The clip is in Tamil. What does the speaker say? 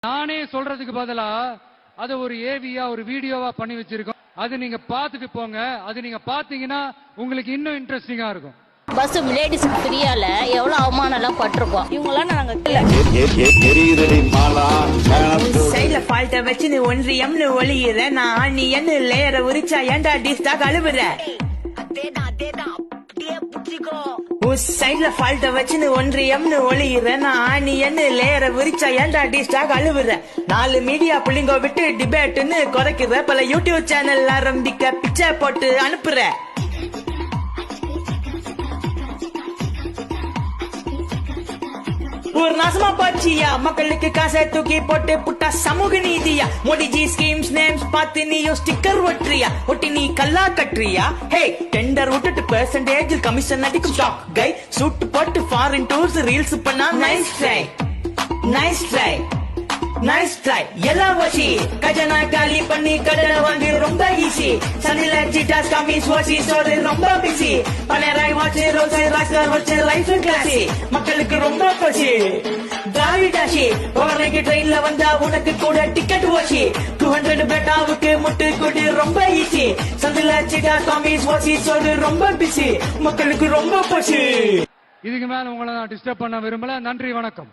நானே சொல்றதுக்கு பதிலா அதை ஒரு ஏவியா ஒரு வீடியோவா பண்ணி வச்சிருக்கோம். அது நீங்க பாத்துட்டு போங்க. அது நீங்க பாத்தீங்கன்னா உங்களுக்கு இன்னும் இன்ட்ரெஸ்டிங்கா இருக்கும். பஸ் லேடிஸ்க்கு ஃப்ரீயால எவ்வளவு அவமானம் எல்லாம் பட்டிருக்கோம். இவங்கெல்லாம் நாங்க சைட்ல ஃபால்ட்ட வச்சு நீ ஒன்றியம்னு ஒளியிற நான் நீ என்ன லேயர உரிச்சா ஏன்டா டிஸ்டா கழுவுற சைட்ல ஃபால்ட்ட வச்சு நீ ஒன்றியம்னு ஒளியிற நான் நீ என்ன லேயர உரிச்சா ஏன்டா டிஸ்டா கழுவுற 4 மீடியா புள்ளிங்க விட்டு டிபேட்னு குறைக்கிற பல யூடியூப் சேனல் ஆரம்பிக்க பிச்சை போட்டு அனுப்புற ஒரு நாசமா பாச்சியா மக்களுக்கு காசை தூக்கி போட்டு புட்டா சமூக நீதியா மோடிஜி ஸ்கீம்ஸ் நேம்ஸ் பார்த்து நீயும் ஸ்டிக்கர் ஒட்டுறியா ஒட்டி நீ கல்லா கட்டுறியா ஹே டெண்டர் விட்டுட்டு பெர்சன்டேஜ் கமிஷன் அடிக்கும் டாக் கை சூட்டு போட்டு ஃபாரின் டூர்ஸ் ரீல்ஸ் பண்ணா nice try nice try nice try எல்லாம் வசி கஜனா காலி பண்ணி கடனை வாங்கி ரொம்ப ஈஸி சனில ஜிட்டாஸ் கமிஸ் வாசி சோறு ரொம்ப பிஸி பனராய் வாட்சி ரோசை ராஸ்கர் வச்சு லைஃப் கிளாஸி மக்களுக்கு ரொம்ப பசி திராவிடாசி ஓவரைக்கு ட்ரெயின்ல வந்தா உனக்கு கூட டிக்கெட் வாசி 200 பேட்டாவுக்கு முட்டு கூடி ரொம்ப ஈஸி சனில ஜிட்டாஸ் கமிஸ் வாசி சோறு ரொம்ப பிஸி மக்களுக்கு ரொம்ப பசி. இதுக்கு மேல உங்களை நான் டிஸ்டர்ப் பண்ண விரும்பல. நன்றி, வணக்கம்.